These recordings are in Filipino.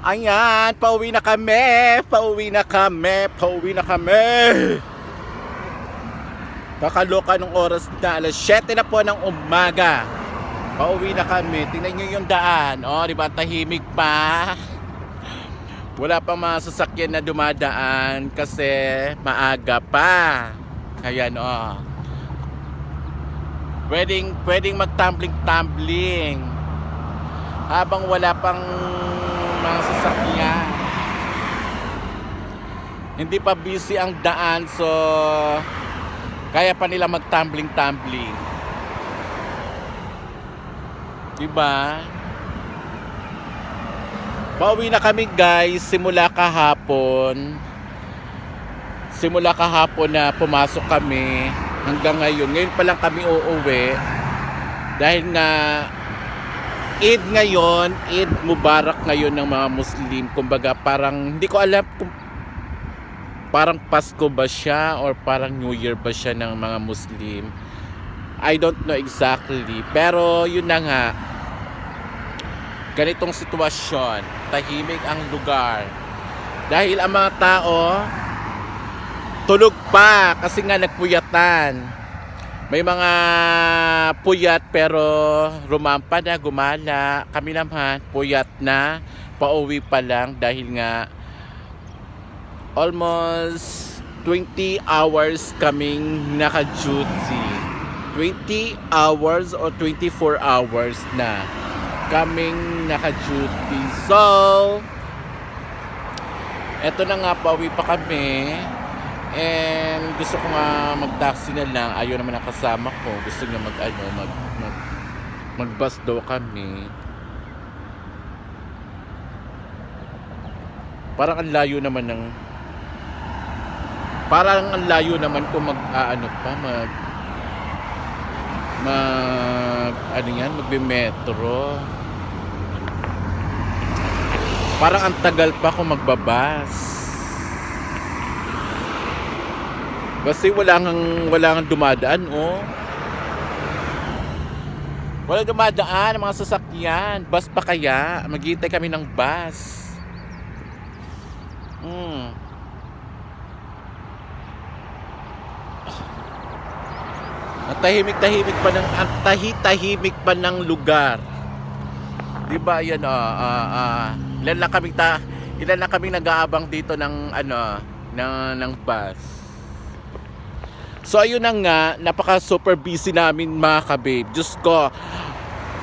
Ayan, pauwi na kami. Pauwi na kami. Pauwi na kami. Kakaloka ng oras na alas 7 na po ng umaga. Pauwi na kami. Tingnan nyo yung daan. O, diba? Tahimik pa. Wala pa mga sasakyan na dumadaan kasi maaga pa. Ayan, o. Pwedeng mag-tumbling-tumbling habang wala pang mga sasakyan. Hindi pa busy ang daan, so kaya pa nila mag-tumbling-tumbling. Diba? Pauwi na kami guys simula kahapon. Simula kahapon na pumasok kami hanggang ngayon. Ngayon pa lang kami uuwi dahil nga Eid ngayon, Eid Mubarak ngayon ng mga Muslim. Kumbaga parang hindi ko alam kung parang Pasko ba siya or parang New Year ba siya ng mga Muslim. I don't know exactly, pero yun na nga, ganitong sitwasyon, tahimik ang lugar dahil ang mga tao tulog pa kasi nga nagpuyatan. May mga puyat pero rumampa na, gumala. Kami naman puyat na, pauwi pa lang dahil nga almost 20 hours kaming naka-duty. 20 hours or 24 hours na kaming naka-duty. So, eto na nga, pauwi pa kami. And gusto ko nga mag-taxi na lang. Ayaw naman ang kasama ko. Gusto niya mag-bus daw kami. Parang ang layo naman ng kung magbe-metro. Parang ang tagal pa kung magbabas. Kasi wala nang dumadaan, oh. Wala dumadaan mga sasakyan. Bus pa kaya? Maghihintay kami ng bus. Ang tahimik pa ng lugar. 'Di ba? Yan ilan na kami nag-aabang dito ng ng bus. So ayun na nga, napaka super busy namin mga kababe. Diyos ko,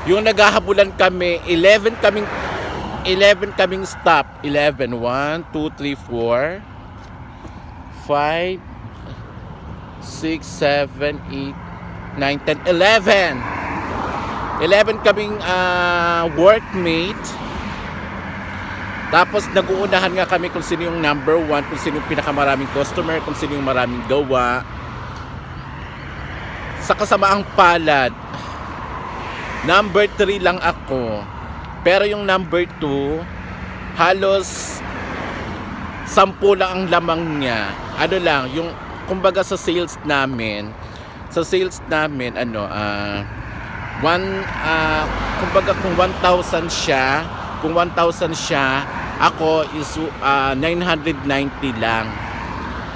yung naghahabulan kami, 11 kaming stop. 11, 1, 2, 3, 4, 5, 6, 7, 8, 9, 10, 11. 11 kaming workmate. Tapos nag-uunahan nga kami kung sino yung number 1, kung sino yung pinakamaraming customer, kung sino yung maraming gawa. Sa kasamaang palad, number 3 lang ako. Pero yung number 2, halos 10 lang ang lamang niya. Ano lang, yung kumbaga sa sales namin, kumbaga kung 1,000 siya, ako is 990 lang.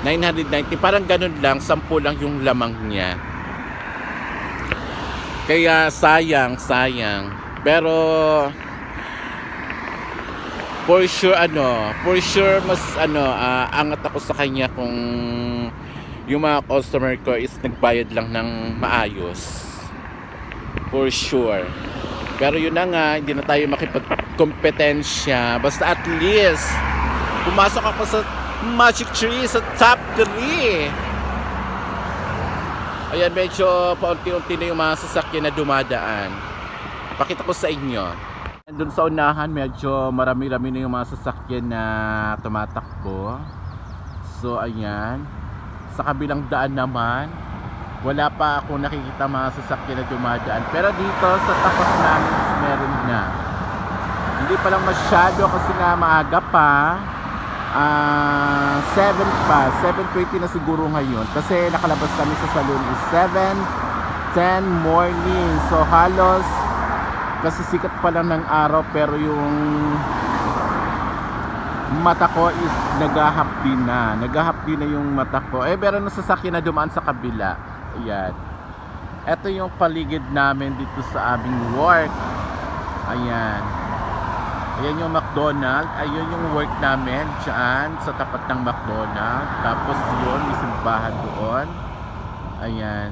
990, parang ganun lang, 10 lang yung lamang niya. Kaya sayang. Pero for sure mas angat ako sa kanya kung yung mga customer ko is nagbayad lang ng maayos. For sure. Pero yun na nga, hindi na tayo makipagkompetensya. Basta at least pumasok ako sa Magic Tree, sa top 3. Ayan, medyo paunti-unti na yung mga sasakyan na dumadaan. Pakita ko sa inyo. Doon sa unahan, medyo marami-rami na yung mga sasakyan na tumatakbo. So, ayan. Sa kabilang daan naman, wala pa ako nakikita mga sasakyan na dumadaan. Pero dito, sa tapat namin, meron na. Hindi pa lang masyado kasi nga maaga pa. 7:20 na siguro ngayon kasi nakalabas kami sa salon is 7:10 morning. So halos kasi sikat pa lang ng araw pero yung mata ko is naghahapdi na yung mata ko. Meron na sasakyan na dumaan sa kabila. Ayan, eto yung paligid namin dito sa aming work. Ayan, ayan yung McDonald's. Ayun yung work namin dyan sa tapat ng McDonald's. Tapos yun, may simbahan doon. Ayan,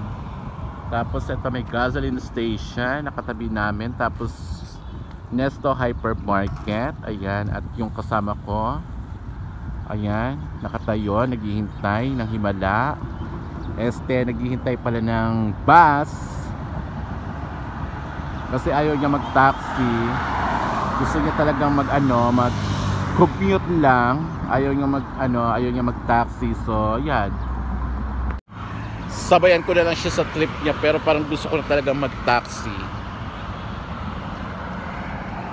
tapos ito may gasoline station nakatabi namin. Tapos Nesto Hypermarket. Ayan, at yung kasama ko, ayan, nakatayo, naghihintay ng himala. Naghihintay pala ng bus kasi ayaw niya mag-taxi. Gusto niya talagang mag-commute lang. Ayaw niya mag-taxi. So, ayan. Sabayan ko na lang siya sa trip niya, pero parang gusto ko na talagang mag-taxi.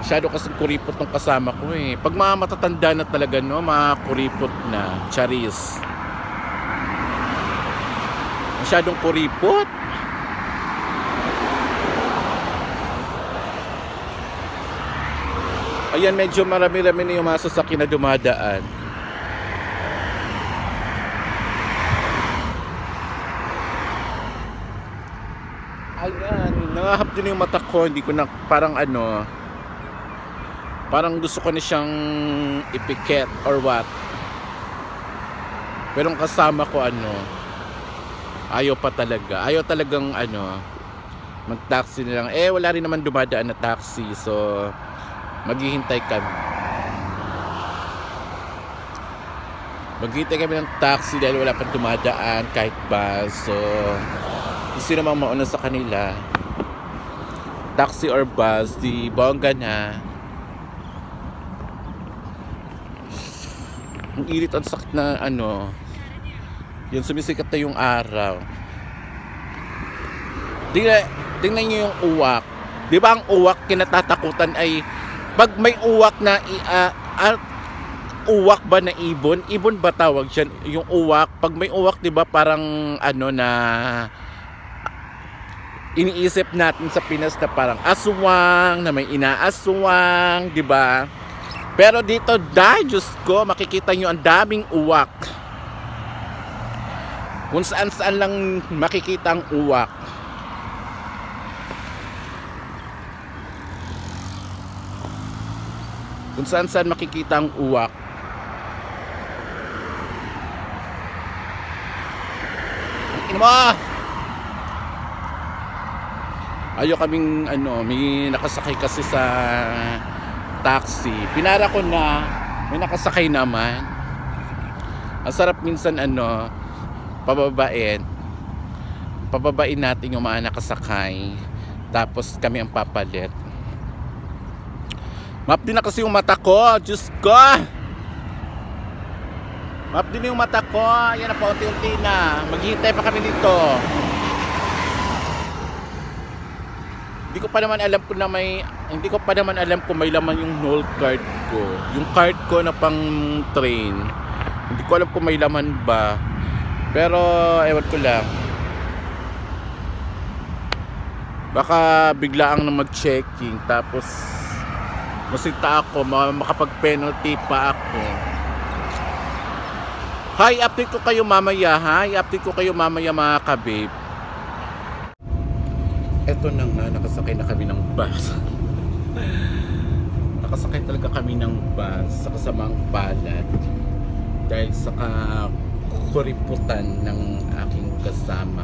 Masyado kasing kuripot ng kasama ko eh. Pag mga matatanda na talaga, no, mga kuripot na, charis. Masyadong kuripot. Ayan, medyo marami-rami na yung mga sasakyan na dumadaan. Ayan, nangahap din yung mata ko. Hindi ko na parang gusto ko na siyang ipikit or what. Pero ang kasama ko ayaw pa talaga. Ayaw talagang mag-taxi na lang. Wala rin naman dumadaan na taxi. So maghihintay kami. Maghihintay kami ng taxi dahil wala pang dumadaan kahit bus. So sino namang mauna sa kanila, taxi or bus, di bongga na. Ang irit, ang sakit na yun, sumisikat na yung araw. Tingnan nyo yung uwak. Di ba ang uwak kinatatakutan ay pag may uwak na uwak ba na ibon? Ibon ba tawag siya? Yung uwak, pag may uwak, di ba parang na iniisip natin sa Pinas na parang aswang, na may inaaswang, di ba? Pero dito, Diyos ko, makikita nyo ang daming uwak. Kung saan-saan lang makikita ang uwak. Kung saan-saan makikita ang uwak. Tingnan mo! Ayaw kaming may nakasakay kasi sa taxi. Pinara ko na, may nakasakay naman. Ang sarap minsan pababain natin yung mga nakasakay, tapos kami ang papalit. Map din na kasi yung mata ko, Diyos ko. Map din yung mata ko. Yan na, paunti-unti na. Maghihintay pa kami dito. Hindi ko pa naman alam kung may laman yung Nold card ko. Yung card ko na pang train. Hindi ko alam kung may laman ba. Pero ewan ko lang. Baka biglaang na mag-checking, tapos masita ako, makapag-penalty pa ako. Hi, update ko kayo mamaya, mga kababe. Eto na nga, nakasakay na kami ng bus. Nakasakay talaga kami ng bus sa kasamang palad dahil sa kuriputan ng aking kasama.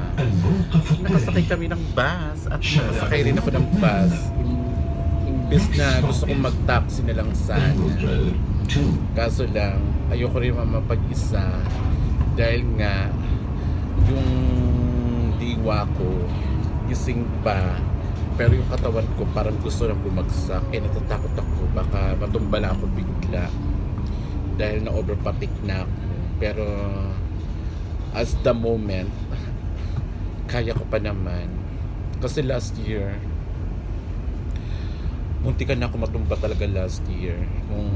Nakasakay kami ng bus at nakasakay rin ako ng bus. Imbes na gusto kong mag-taxi na lang sana. Kaso lang, ayoko rin mapag-isa dahil nga yung diwa ko gising pa, pero yung katawan ko parang gusto nang bumagsak. Natatakot ako, baka matumbala ako bigla dahil na overpatik na ako. Pero as the moment, kaya ko pa naman. Kasi last year, muntikan na ako matumba talaga last year. Kung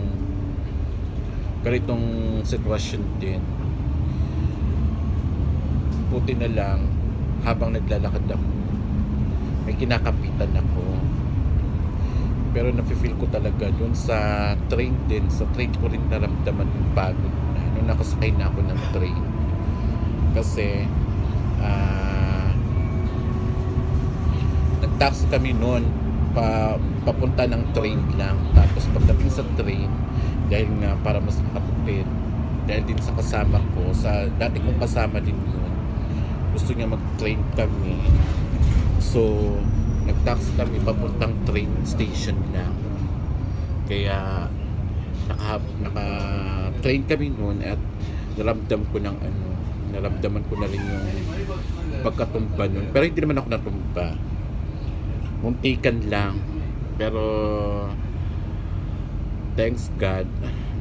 ganitong sitwasyon din, buti na lang habang naglalakad ako, may kinakapitan ako. Pero nafe-feel ko talaga doon sa train din. Sa train ko rin naramdaman yung pagod na nung nakasakay na ako ng train. Kasi nag-taxi kami noon papunta ng train lang. Tapos pagdating sa train, dahil nga para mas makatipid, dahil din sa kasama ko, sa dati kong kasama din yun, gusto niya mag-train kami. So nag-taxi kami papuntang train station lang. Kaya naka-train kami noon at naramdaman ko na rin yung pagkatumba noon. Pero hindi naman ako natumba. Muntikan lang. Pero thanks God,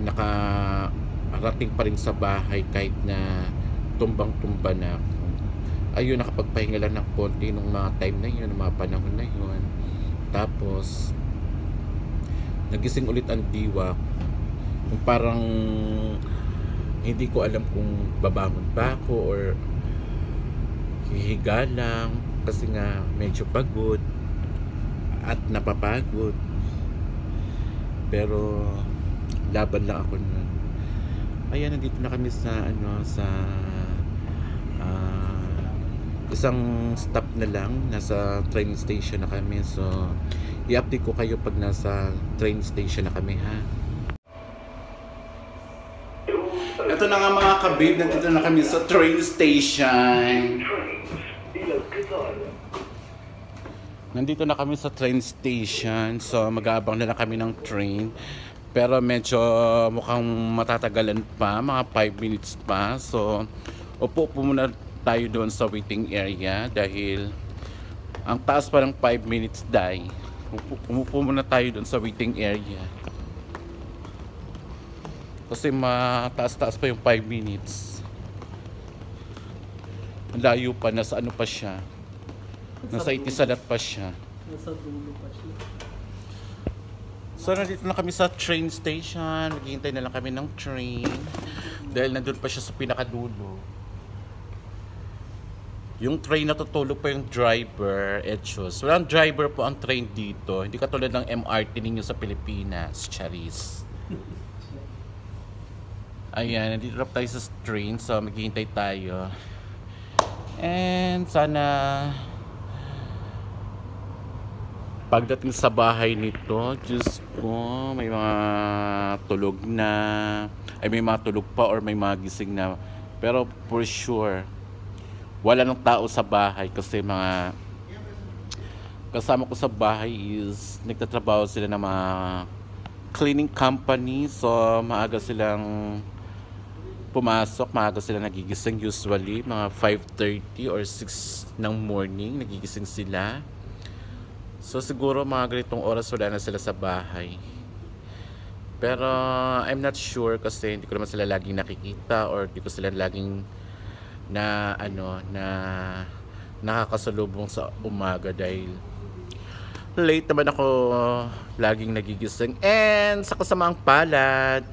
nakarating pa rin sa bahay kahit na tumbang-tumba na ako. Ayun, nakapagpahinga lang ng konti nung mga time na yun, mga panahon na yun. Tapos nagising ulit ang diwa. Yung parang hindi ko alam kung babangon pa ako or hihiga lang, kasi nga medyo pagod at napapagod. Pero laban lang ako nun. Ayan, nandito na kami sa isang stop na lang, nasa train station na kami. So i-update ko kayo pag nasa train station na kami, ha. Ito na nga mga kabib, nandito na kami sa train station. Nandito na kami sa train station. So mag-aabang na lang kami ng train. Pero medyo mukhang matatagalan pa, mga 5 minutes pa. So upo muna tayo doon sa waiting area dahil ang taas pa ng 5 minutes dahil umupo muna tayo doon sa waiting area kasi mataas-taas pa yung 5 minutes. Ang layo pa, nasa ano pa siya, nasa Itisalat pa siya, nasa dulo pa siya. So nandito na kami sa train station, maghihintay na lang kami ng train dahil nandun pa siya sa pinakadulo. Yung train natutulog pa yung driver, etos. Walang driver po ang train dito. Hindi katulad ng MRT ninyo sa Pilipinas, Charis. Ayan, nandito na tayo sa train. So maghihintay tayo. And sana pagdating sa bahay nito, Diyos ko, may mga tulog na, ay may mga tulog pa or may mga gising na. Pero for sure, wala nang tao sa bahay kasi mga kasama ko sa bahay is nagtatrabaho sila ng mga cleaning company. So maaga silang pumasok, maaga sila nagigising, usually mga 5:30 or 6 ng morning nagigising sila. So siguro mga ganitong oras wala na sila sa bahay. Pero I'm not sure kasi hindi ko naman sila laging nakikita or hindi ko sila laging na nakakasalubong sa umaga dahil late naman ako laging nagigising. And sa kasamaang palad,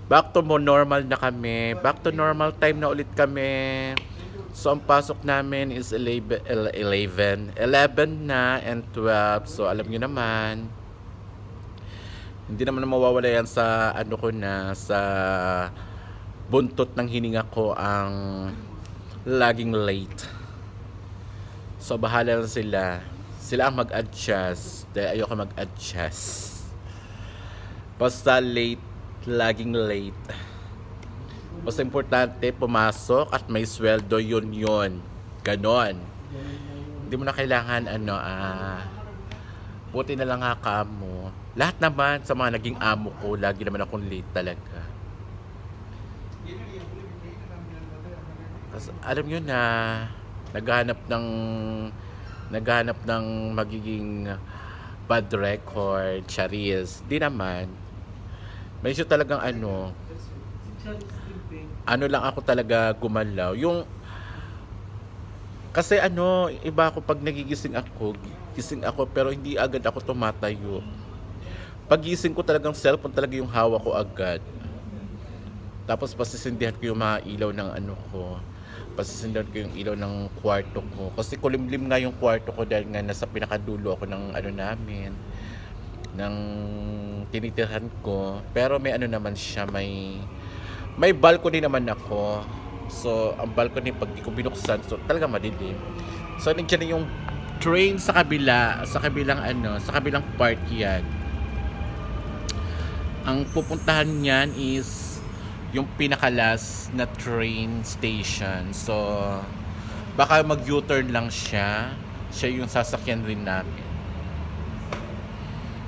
back to normal na kami, back to normal time na ulit kami. So ang pasok namin is 11 na and 12. So alam niyo naman, hindi naman mawawala yan sa sa buntot ng hininga ko ang laging late. So bahala na sila. Sila ang mag-adjust dahil ayoko mag-adjust. Basta late, laging late. Basta importante pumasok at may sweldo, yun. Ganon. Hindi mo na kailangan buti na lang nga kamo. Lahat naman sa mga naging amo ko, lagi naman akong late talaga. Alam nyo na naghahanap ng magiging bad record, Charis. Di naman. Medyo talagang lang ako talaga gumalaw. Kasi iba ako pag nagigising ako pero hindi agad ako tumatayo. Pagising ko talagang cellphone talaga yung hawak ko agad. Tapos pasisindihan ko yung mga ilaw ng ko. Pasisindihan ko yung ilaw ng kwarto ko. Kasi kulimlim nga yung kwarto ko dahil nga nasa pinakadulo ako ng namin. ng tinitirhan ko. Pero may ano naman siya, may balcony naman ako. So, ang balcony pag di ko binuksan, so talaga madilim. So, nandiyan yung train sa kabilang part yan. Ang pupuntahan niyan is yung pinakalas na train station. So, baka mag-U-turn lang siya. Siya yung sasakyan rin namin.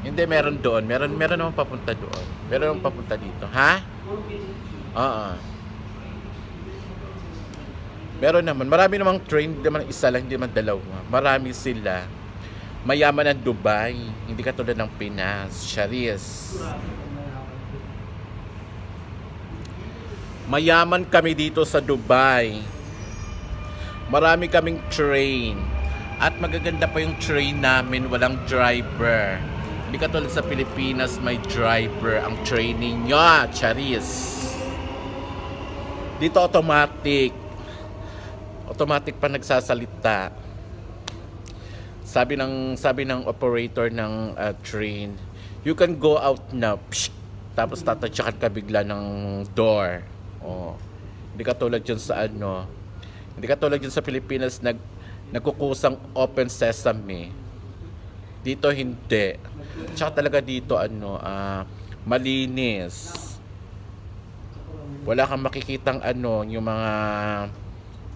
Hindi, meron doon. Meron naman papunta doon. Meron naman papunta dito. Ha? Oo. Meron naman. Marami namang train. Hindi naman isa lang, hindi naman dalawa. Marami sila. Mayaman ang Dubai. Hindi katulad ng Pinas. Charis. Mayaman kami dito sa Dubai. Marami kaming train. At magaganda pa yung train namin. Walang driver. Hindi katulad sa Pilipinas, may driver ang training nyo. Charis. Dito automatic. Automatic pa nagsasalita. Sabi ng operator ng train, you can go out now. Psh! Tapos tatadyakan ka bigla ng door. Oh. Hindi katulad yun sa hindi katulad yun sa Pilipinas nagkukusang open sesame. Dito hindi. Tsaka talaga dito malinis. Wala kang makikitang yung mga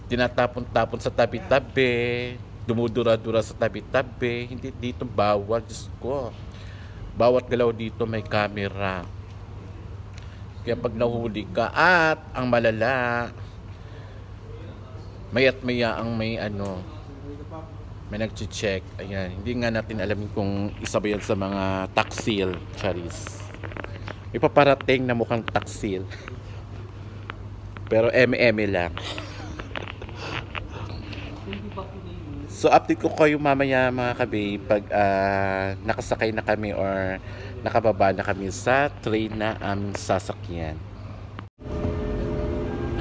tinatapon-tapon sa tabi-tabi, dumudura-dura sa tabi-tabi. Hindi dito, bawal. Diyos ko. Bawat galaw dito may camera. Kaya pag nahuli ka, at ang malala, maya't maya ang may nagche-check. Ayan, hindi nga natin alamin kung isa ba yan sa mga taksil, Charis. May paparating na mukhang taksil. Pero eme lang. So update ko kayo mamaya mga kabe pag nakasakay na kami or nakababa na kami sa train na aming sasakyan.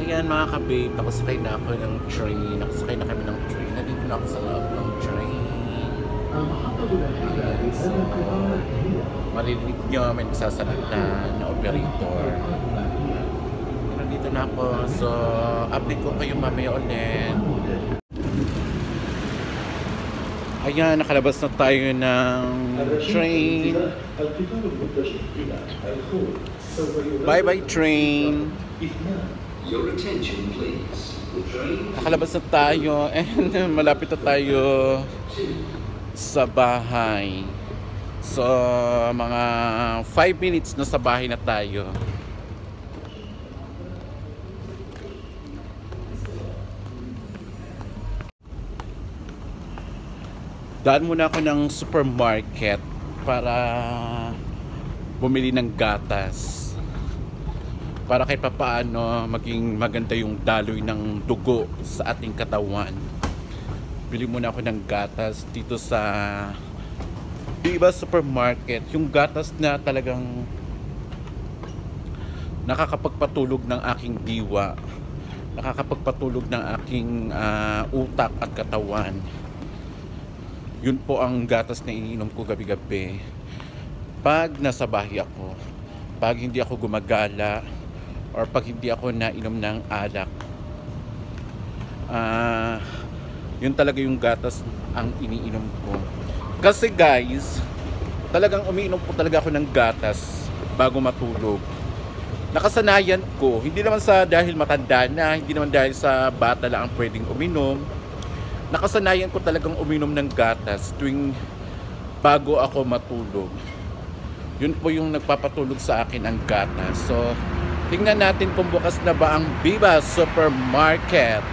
Ayan mga kabe, nakasakay na ako ng train. Nakasakay na kami ng train. Nandito na ako sa loob ng train. Ayan, so marinig nyo may nagsasalita na operator. Nandito na ako. So update ko kayo mamaya ulit. Ayan, nakalabas na tayo ng train. Bye-bye train. Nakalabas na tayo and malapit na tayo sa bahay. So, mga 5 minutes na sa bahay na tayo. Daan muna ako ng supermarket para bumili ng gatas. Para kahit papaano maging maganda yung daloy ng dugo sa ating katawan. Bili muna ako ng gatas dito sa Viva Supermarket. Yung gatas na talagang nakakapagpatulog ng aking diwa. Nakakapagpatulog ng aking utak at katawan. Yun po ang gatas na iniinom ko gabi-gabi pag nasa bahay ako, pag hindi ako gumagala or pag hindi ako nainom ng alak. Yun talaga yung gatas ang iniinom ko. Kasi guys, talagang umiinom po talaga ako ng gatas bago matulog. Nakasanayan ko, hindi naman sa dahil matanda na, hindi naman dahil sa bata lang ang pwedeng uminom. Nakasanayan ko talagang uminom ng gatas tuwing bago ako matulog. Yun po yung nagpapatulog sa akin, ang gatas. So, tingnan natin kung bukas na ba ang Viva Supermarket.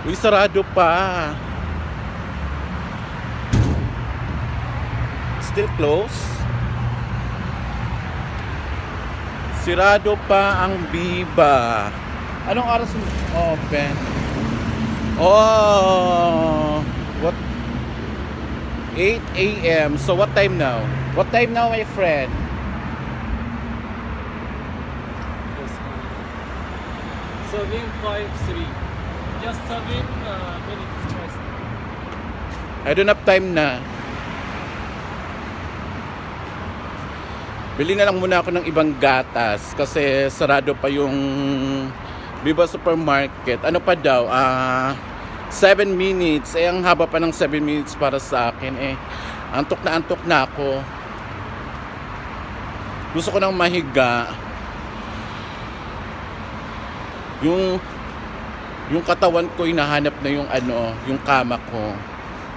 Uy, sarado pa. Still closed. Sirado pa ang Viva. Anong oras open? Oh, what? 8 a.m. So what time now? What time now, my friend? 7:53. Just 7 minutes rest. I don't have time na. Bili na lang muna ako ng ibang gatas kasi sarado pa yung Viva Supermarket. Ano pa daw? 7 minutes. Eh, ang haba pa ng 7 minutes para sa akin. Eh, antok na ako. Gusto ko nang mahiga. Yung katawan ko hinahanap na yung yung kama ko.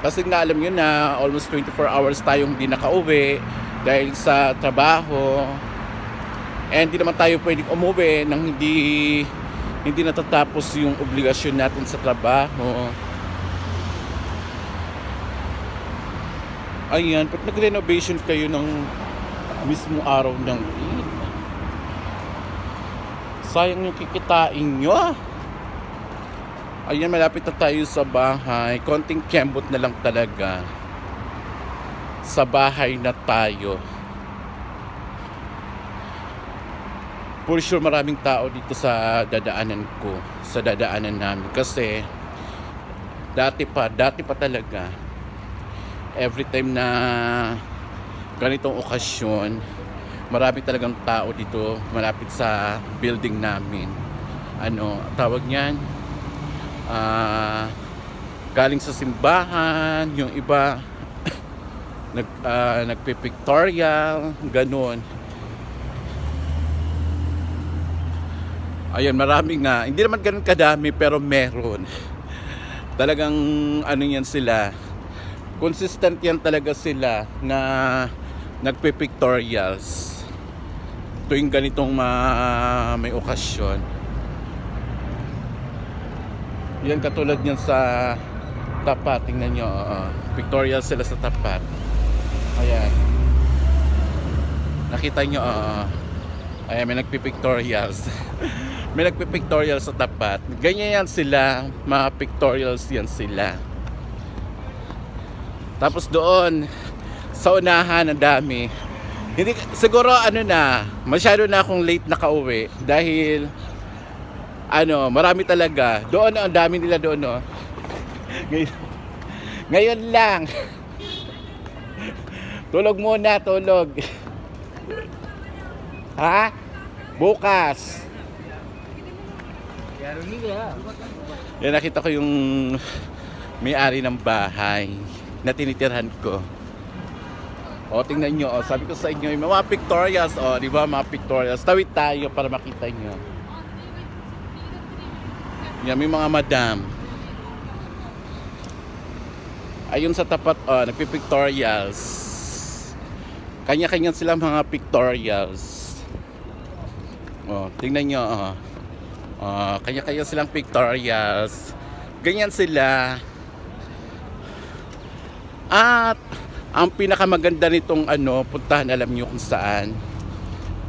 Kasi na alam niyo na almost 24 hours tayong hindi nakauwi dahil sa trabaho. And hindi naman tayo pwedeng umuwi nang hindi natatapos yung obligasyon natin sa trabaho. Ayan, pag nag-renovation kayo ng mismo araw ng Eid, sayang yung kikitain nyo. Ayan, malapit na tayo sa bahay. Konting kembot na lang talaga. Sa bahay na tayo. For sure maraming tao dito sa dadaanan ko. Sa dadaanan namin. Kasi dati pa talaga. Every time na ganitong okasyon, marami talagang tao dito malapit sa building namin. Tawag niyan? Galing sa simbahan, yung iba nagpipictorial, ganun. Ayan, marami nga. Hindi naman ganun kadami, pero meron. Talagang yan sila. Consistent yan talaga sila na nagpipictorials tuwing ganitong may okasyon. Yan, katulad niyan sa tapat. Tingnan nyo, pictorial sila sa tapat. Ayan, nakita nyo, ayan, may nagpipictorials. May nagpipictorials sa tapat. Ganyan yan sila, mga pictorials yan sila. Tapos doon sa unahan, ang dami. Hindi, siguro masyado na akong late nakauwi dahil marami talaga. Doon, ang dami nila doon, no. Ngayon lang. Tulog muna, tulog. Ha? Bukas. Yan, nakita ko yung may-ari ng bahay na tinitirhan ko. Tingnan nyo, sabi ko sa inyo, may mga pictorials, di ba, mga pictorials. Tawid tayo para makita nyo. Yan, may mga madam. Ayun sa tapat, nagpipictorials. Kanya-kanya silang mga pictorials. Tingnan nyo, kanya-kanya silang pictorials. Ganyan sila. At ang pinakamaganda nitong puntahan, alam nyo kung saan?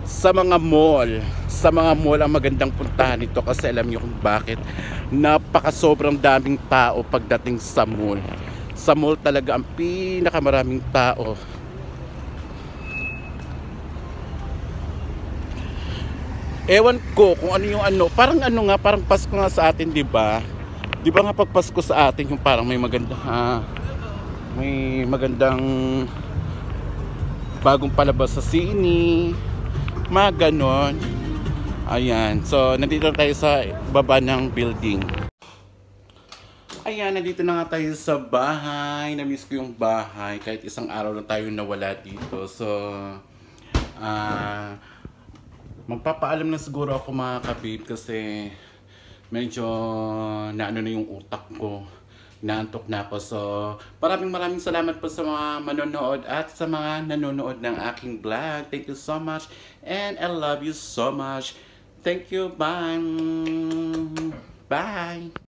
Sa mga mall. Sa mga mall ang magandang puntahan ito kasi alam nyo kung bakit. Sobrang daming tao pagdating sa mall. Sa mall talaga ang pinakamaraming tao. Ewan ko kung ano yung parang parang Pasko nga sa atin, di ba? Di ba nga pag Pasko sa atin yung parang may magandang bagong palabas sa sine, mga ganon. Ayan, so nandito tayo sa baba ng building. Ayan, nandito na nga tayo sa bahay. Na-miss ko yung bahay kahit isang araw na tayo nawala dito. So magpapaalam na siguro ako, mga kabib, kasi medyo na yung utak ko, naantok na ako. So maraming salamat po sa mga manonood at sa mga nanonood ng aking vlog. Thank you so much and I love you so much. Thank you. Bye.